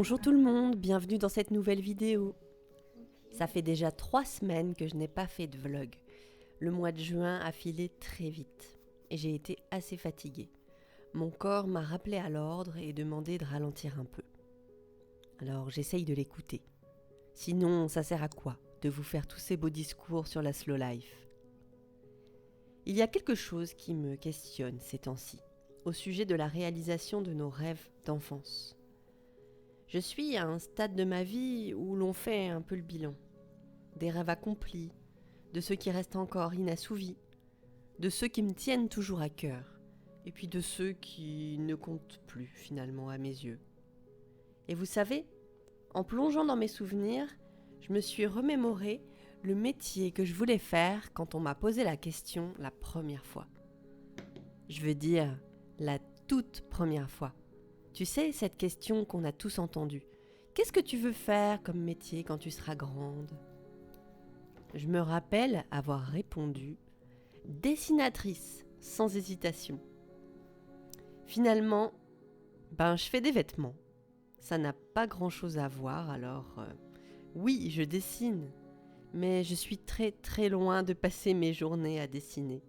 Bonjour tout le monde, bienvenue dans cette nouvelle vidéo. Ça fait déjà 3 semaines que je n'ai pas fait de vlog. Le mois de juin a filé très vite et j'ai été assez fatiguée. Mon corps m'a rappelé à l'ordre et demandé de ralentir un peu. Alors j'essaye de l'écouter. Sinon, ça sert à quoi de vous faire tous ces beaux discours sur la slow life? Il y a quelque chose qui me questionne ces temps-ci, au sujet de la réalisation de nos rêves d'enfance. Je suis à un stade de ma vie où l'on fait un peu le bilan. Des rêves accomplis, de ceux qui restent encore inassouvis, de ceux qui me tiennent toujours à cœur, et puis de ceux qui ne comptent plus finalement à mes yeux. Et vous savez, en plongeant dans mes souvenirs, je me suis remémoré le métier que je voulais faire quand on m'a posé la question la première fois. Je veux dire, la toute première fois. Tu sais, cette question qu'on a tous entendue. Qu'est-ce que tu veux faire comme métier quand tu seras grande ? Je me rappelle avoir répondu « dessinatrice », sans hésitation. Finalement, je fais des vêtements. Ça n'a pas grand-chose à voir, alors oui, je dessine. Mais je suis très très loin de passer mes journées à dessiner.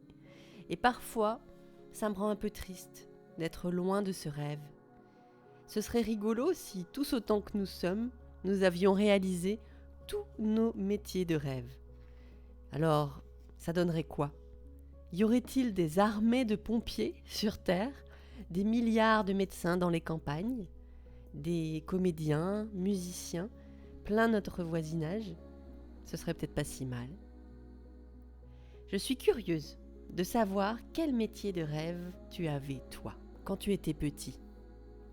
Et parfois, ça me rend un peu triste d'être loin de ce rêve. Ce serait rigolo si, tous autant que nous sommes, nous avions réalisé tous nos métiers de rêve. Alors, ça donnerait quoi ? Y aurait-il des armées de pompiers sur Terre, des milliards de médecins dans les campagnes, des comédiens, musiciens, plein notre voisinage ? Ce serait peut-être pas si mal. Je suis curieuse de savoir quel métier de rêve tu avais, toi, quand tu étais petit,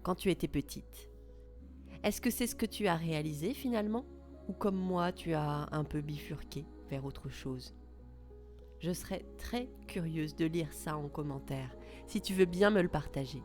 quand tu étais petite. Est-ce que c'est ce que tu as réalisé finalement ? Ou comme moi, tu as un peu bifurqué vers autre chose ? Je serais très curieuse de lire ça en commentaire, si tu veux bien me le partager.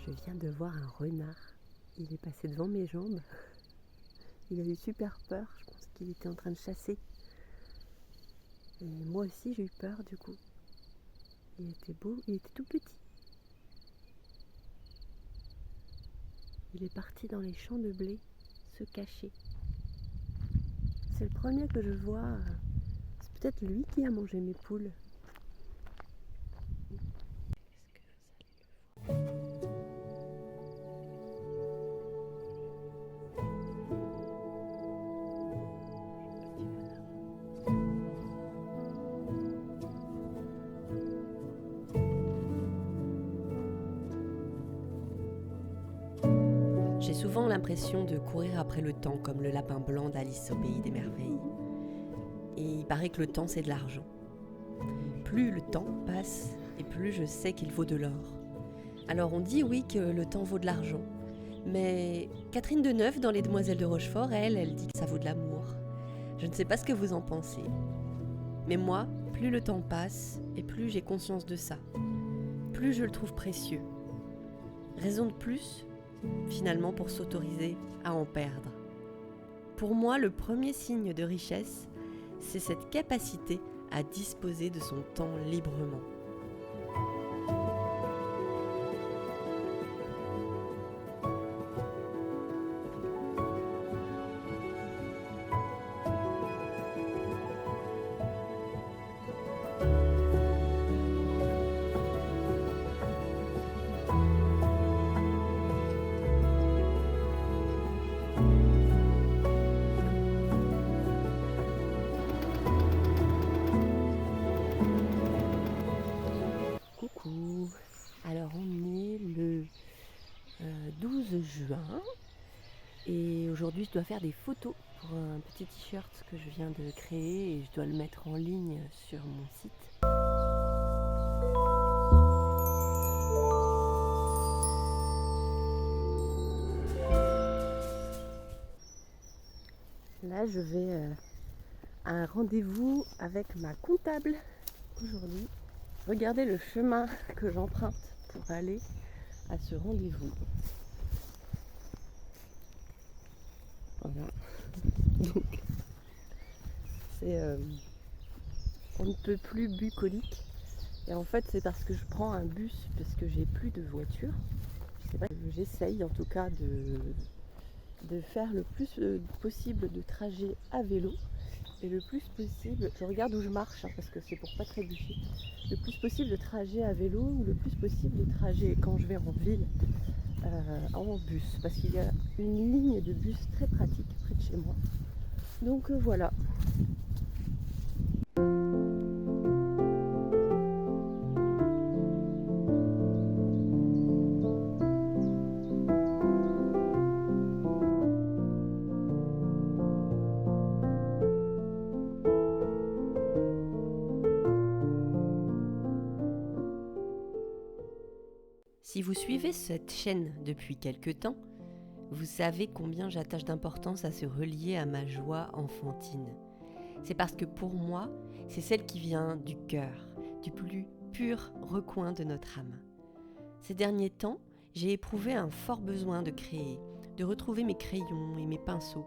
Je viens de voir un renard. Il est passé devant mes jambes. Il a eu super peur. Je pense qu'il était en train de chasser. Et moi aussi, j'ai eu peur du coup. Il était beau, il était tout petit. Il est parti dans les champs de blé se cacher. C'est le premier que je vois. C'est peut-être lui qui a mangé mes poules. J'ai souvent l'impression de courir après le temps comme le lapin blanc d'Alice au pays des merveilles. Et il paraît que le temps c'est de l'argent. Plus le temps passe et plus je sais qu'il vaut de l'or. Alors on dit oui que le temps vaut de l'argent. Mais Catherine Deneuve dans Les Demoiselles de Rochefort, elle dit que ça vaut de l'amour. Je ne sais pas ce que vous en pensez. Mais moi, plus le temps passe et plus j'ai conscience de ça. Plus je le trouve précieux. Raison de plus, finalement, pour s'autoriser à en perdre. Pour moi, le premier signe de richesse, c'est cette capacité à disposer de son temps librement. Coucou. Alors on est le 12 juin Et aujourd'hui, je dois faire des photos pour un petit t-shirt que je viens de créer et je dois le mettre en ligne sur mon site. Là, je vais à un rendez-vous avec ma comptable aujourd'hui. Regardez le chemin que j'emprunte pour aller à ce rendez-vous. Voilà. Donc, c'est on ne peut plus bucolique. Et en fait, c'est parce que je prends un bus, parce que j'ai plus de voiture. Je sais pas, j'essaye en tout cas de faire le plus possible de trajets à vélo. Et le plus possible, je regarde où je marche parce que c'est pour pas trébucher, le plus possible de trajets à vélo ou le plus possible de trajets quand je vais en ville en bus, parce qu'il y a une ligne de bus très pratique près de chez moi. Donc voilà. Si vous suivez cette chaîne depuis quelque temps, vous savez combien j'attache d'importance à se relier à ma joie enfantine. C'est parce que pour moi, c'est celle qui vient du cœur, du plus pur recoin de notre âme. Ces derniers temps, j'ai éprouvé un fort besoin de créer, de retrouver mes crayons et mes pinceaux.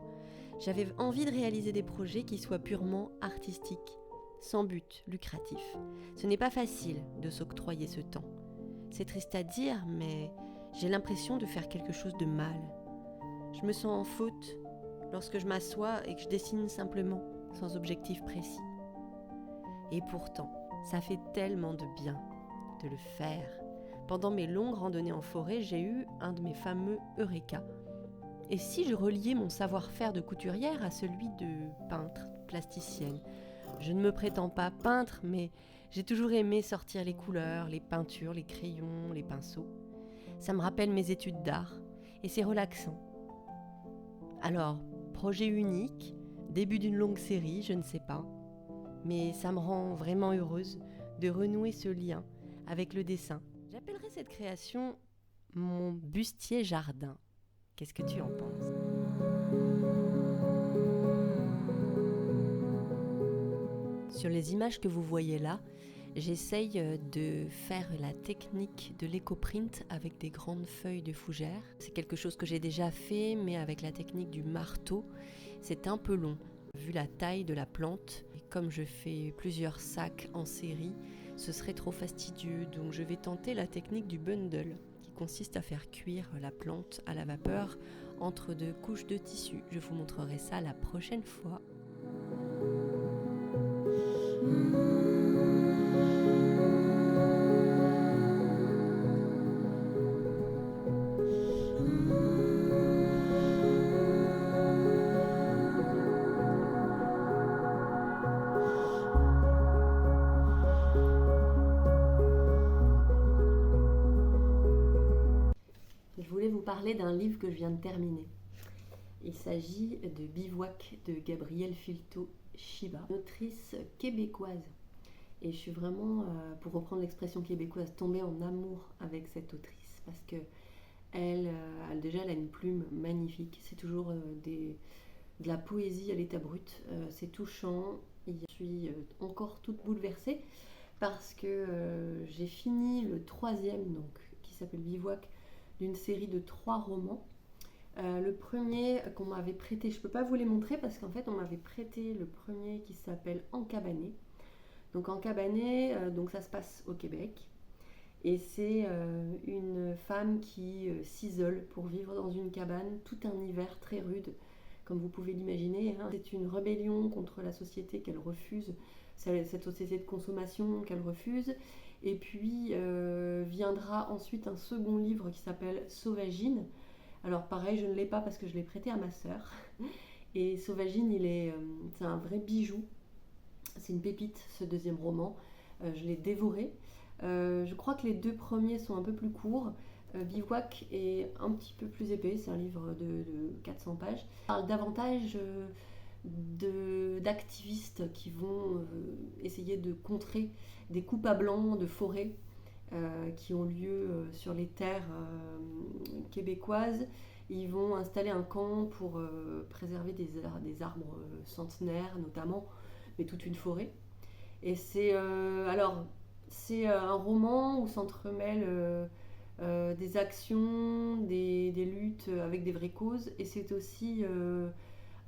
J'avais envie de réaliser des projets qui soient purement artistiques, sans but lucratif. Ce n'est pas facile de s'octroyer ce temps. C'est triste à dire, mais j'ai l'impression de faire quelque chose de mal. Je me sens en faute lorsque je m'assois et que je dessine simplement, sans objectif précis. Et pourtant, ça fait tellement de bien de le faire. Pendant mes longues randonnées en forêt, j'ai eu un de mes fameux Eureka. Et si je reliais mon savoir-faire de couturière à celui de peintre, plasticienne? Je ne me prétends pas peintre, mais j'ai toujours aimé sortir les couleurs, les peintures, les crayons, les pinceaux. Ça me rappelle mes études d'art et c'est relaxant. Alors, projet unique, début d'une longue série, je ne sais pas. Mais ça me rend vraiment heureuse de renouer ce lien avec le dessin. J'appellerais cette création mon bustier jardin. Qu'est-ce que tu en penses ? Sur les images que vous voyez là, j'essaye de faire la technique de l'éco-print avec des grandes feuilles de fougère. C'est quelque chose que j'ai déjà fait, mais avec la technique du marteau, c'est un peu long. Vu la taille de la plante, et comme je fais plusieurs sacs en série, ce serait trop fastidieux, donc je vais tenter la technique du bundle, qui consiste à faire cuire la plante à la vapeur entre deux couches de tissu. Je vous montrerai ça la prochaine fois. Je voulais vous parler d'un livre que je viens de terminer. Il s'agit de Bivouac de Gabrielle Filto-Shiba, une autrice québécoise. Et je suis vraiment, pour reprendre l'expression québécoise, tombée en amour avec cette autrice parce que elle a une plume magnifique. C'est toujours de la poésie à l'état brut. C'est touchant. Je suis encore toute bouleversée parce que j'ai fini le troisième, donc, qui s'appelle Bivouac, d'une série de 3 romans. Le premier qu'on m'avait prêté, je ne peux pas vous les montrer parce qu'en fait on m'avait prêté le premier qui s'appelle Encabané. Donc Encabané, donc ça se passe au Québec et c'est une femme qui s'isole pour vivre dans une cabane tout un hiver très rude, comme vous pouvez l'imaginer. C'est une rébellion contre la société qu'elle refuse, cette société de consommation qu'elle refuse. Et puis viendra ensuite un second livre qui s'appelle Sauvagine. Alors pareil, je ne l'ai pas parce que je l'ai prêté à ma sœur. Et Sauvagine, c'est un vrai bijou. C'est une pépite, ce deuxième roman. Je l'ai dévoré. Je crois que les 2 premiers sont un peu plus courts Bivouac est un petit peu plus épais, c'est un livre de 400 pages. Il parle davantage d'activistes qui vont essayer de contrer des coupes à blanc de forêt qui ont lieu sur les terres québécoises. Ils vont installer un camp pour préserver des arbres centenaires notamment, mais toute une forêt. Et c'est un roman où s'entremêlent des actions, des luttes avec des vraies causes, et c'est aussi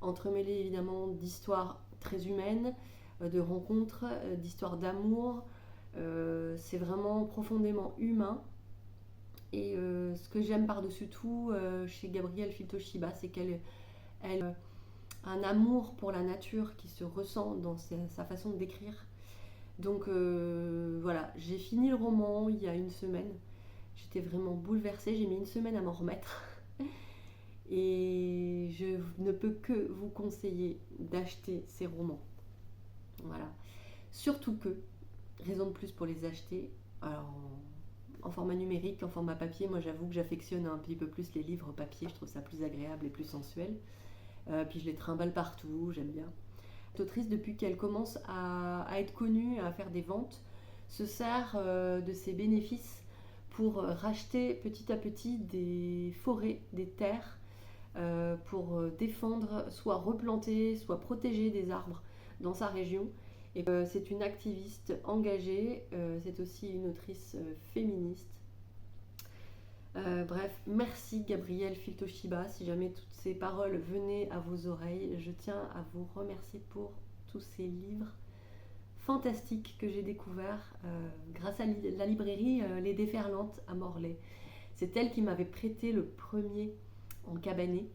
entremêlé évidemment d'histoires très humaines, de rencontres, d'histoires d'amour. C'est vraiment profondément humain. Et ce que j'aime par-dessus tout chez Gabrielle Filtoshiba, c'est qu'elle a un amour pour la nature qui se ressent dans sa façon d'écrire. Donc voilà, j'ai fini le roman il y a une semaine. J'étais vraiment bouleversée, j'ai mis une semaine à m'en remettre. Et je ne peux que vous conseiller d'acheter ces romans. Voilà. Surtout que, raison de plus pour les acheter, alors en format numérique, en format papier, moi j'avoue que j'affectionne un petit peu plus les livres papier, je trouve ça plus agréable et plus sensuel. Puis je les trimballe partout, j'aime bien. L'autrice, depuis qu'elle commence à être connue, à faire des ventes, se sert de ses bénéfices pour racheter petit à petit des forêts, des terres, pour défendre, soit replanter, soit protéger des arbres dans sa région. Et c'est une activiste engagée, c'est aussi une autrice féministe. Bref, merci Gabrielle Filtoshiba. Si jamais toutes ces paroles venaient à vos oreilles, je tiens à vous remercier pour tous ces livres fantastiques que j'ai découverts grâce à la librairie Les Déferlantes à Morlaix. C'est elle qui m'avait prêté le premier en cabané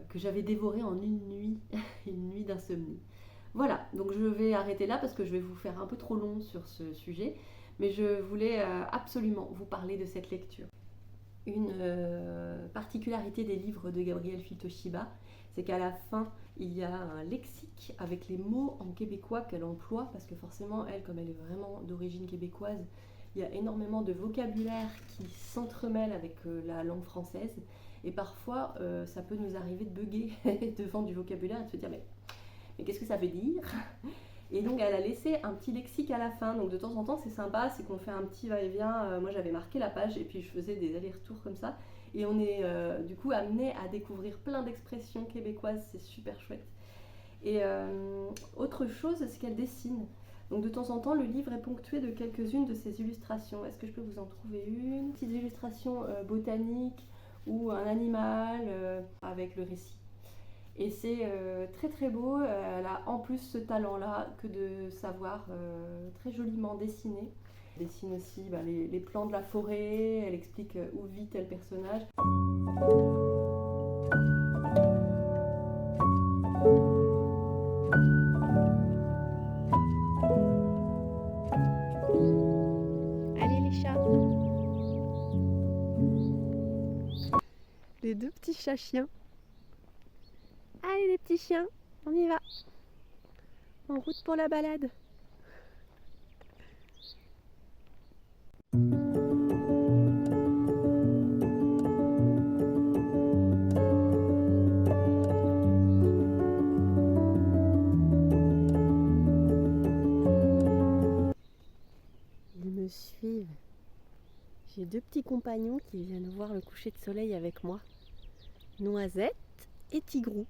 que j'avais dévoré en une nuit, une nuit d'insomnie. Voilà, donc je vais arrêter là parce que je vais vous faire un peu trop long sur ce sujet, mais je voulais absolument vous parler de cette lecture. Une particularité des livres de Gabrielle Filtoshiba, c'est qu'à la fin, il y a un lexique avec les mots en québécois qu'elle emploie, parce que forcément, elle, comme elle est vraiment d'origine québécoise, il y a énormément de vocabulaire qui s'entremêle avec la langue française, et parfois, ça peut nous arriver de bugger devant du vocabulaire et de se dire mais qu'est-ce que ça veut dire ? Et donc elle a laissé un petit lexique à la fin, donc de temps en temps c'est sympa, c'est qu'on fait un petit va-et-vient, moi j'avais marqué la page et puis je faisais des allers-retours comme ça, et on est du coup amené à découvrir plein d'expressions québécoises, c'est super chouette. Et autre chose, c'est qu'elle dessine, donc de temps en temps le livre est ponctué de quelques-unes de ses illustrations. Est-ce que je peux vous en trouver une petite illustration botanique ou un animal avec le récit. Et c'est très très beau, elle a en plus ce talent-là que de savoir très joliment dessiner. Elle dessine aussi les plans de la forêt, elle explique où vit tel personnage. Allez les chats! Les deux petits chats chiens. Allez les petits chiens, on y va. En route pour la balade. Ils me suivent. J'ai deux petits compagnons qui viennent voir le coucher de soleil avec moi. Noisette et Tigrou.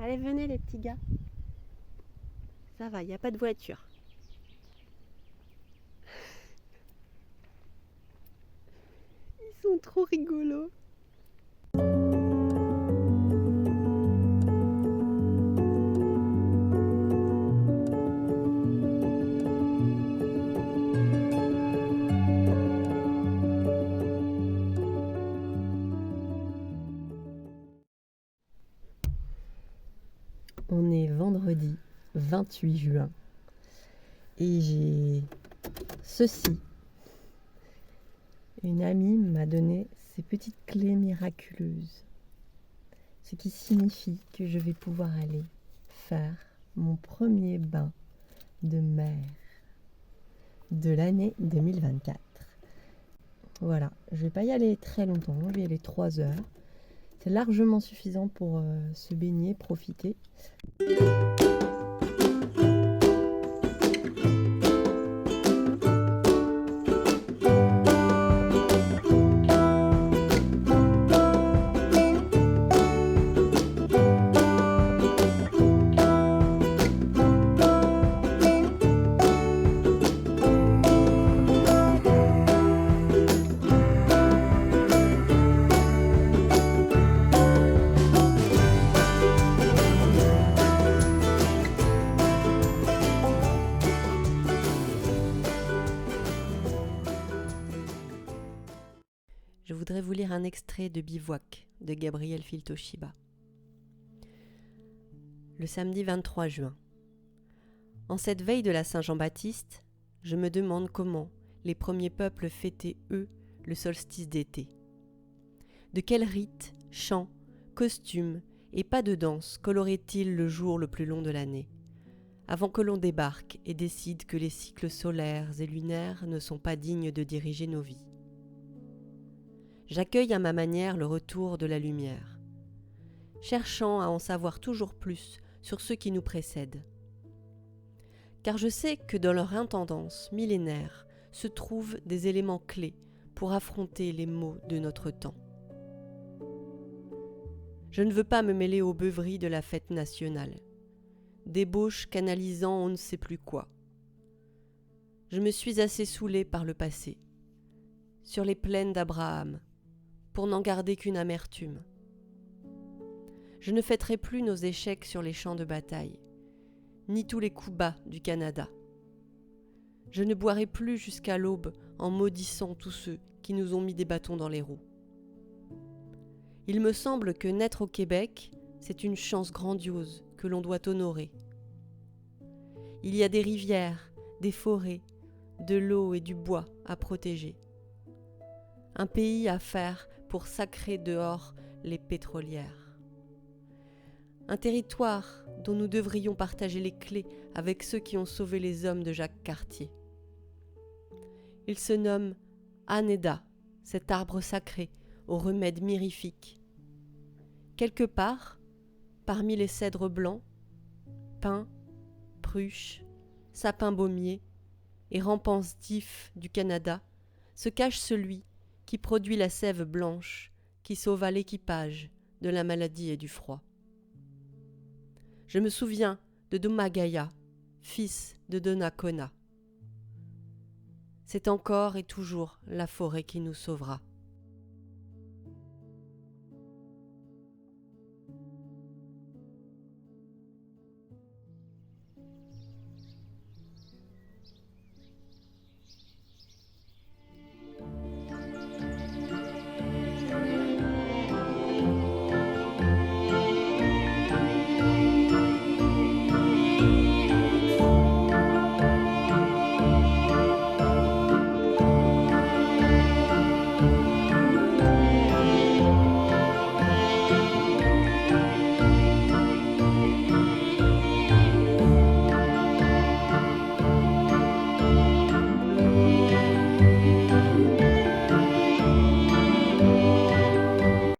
Allez, venez les petits gars. Ça va, il n'y a pas de voiture. Ils sont trop rigolos. On est vendredi 28 juin et j'ai ceci. Une amie m'a donné ces petites clés miraculeuses, ce qui signifie que je vais pouvoir aller faire mon premier bain de mer. de l'année 2024. Voilà, je vais pas y aller très longtemps, je vais y aller 3 heures. C'est largement suffisant pour se baigner, profiter. Je voudrais vous lire un extrait de Bivouac de Gabriel Filtoshiba. Le samedi 23 juin. En cette veille de la Saint-Jean-Baptiste, je me demande comment les premiers peuples fêtaient, eux, le solstice d'été. De quels rites, chants, costumes et pas de danse coloraient-ils le jour le plus long de l'année, avant que l'on débarque et décide que les cycles solaires et lunaires ne sont pas dignes de diriger nos vies. J'accueille à ma manière le retour de la lumière, cherchant à en savoir toujours plus sur ceux qui nous précèdent. Car je sais que dans leur intendance millénaire se trouvent des éléments clés pour affronter les maux de notre temps. Je ne veux pas me mêler aux beuveries de la fête nationale, débauche canalisant on ne sait plus quoi. Je me suis assez saoulée par le passé, sur les plaines d'Abraham, pour n'en garder qu'une amertume. Je ne fêterai plus nos échecs sur les champs de bataille, ni tous les coups bas du Canada. Je ne boirai plus jusqu'à l'aube en maudissant tous ceux qui nous ont mis des bâtons dans les roues. Il me semble que naître au Québec, c'est une chance grandiose que l'on doit honorer. Il y a des rivières, des forêts, de l'eau et du bois à protéger. Un pays à faire pour sacrer dehors les pétrolières. Un territoire dont nous devrions partager les clés avec ceux qui ont sauvé les hommes de Jacques Cartier. Il se nomme Haneda, cet arbre sacré aux remèdes mirifiques. Quelque part, parmi les cèdres blancs, pins, pruches, sapins baumiers et rampances d'ifs du Canada, se cache celui qui produit la sève blanche qui sauva l'équipage de la maladie et du froid. Je me souviens de Domagaya, fils de Donnacona. C'est encore et toujours la forêt qui nous sauvera.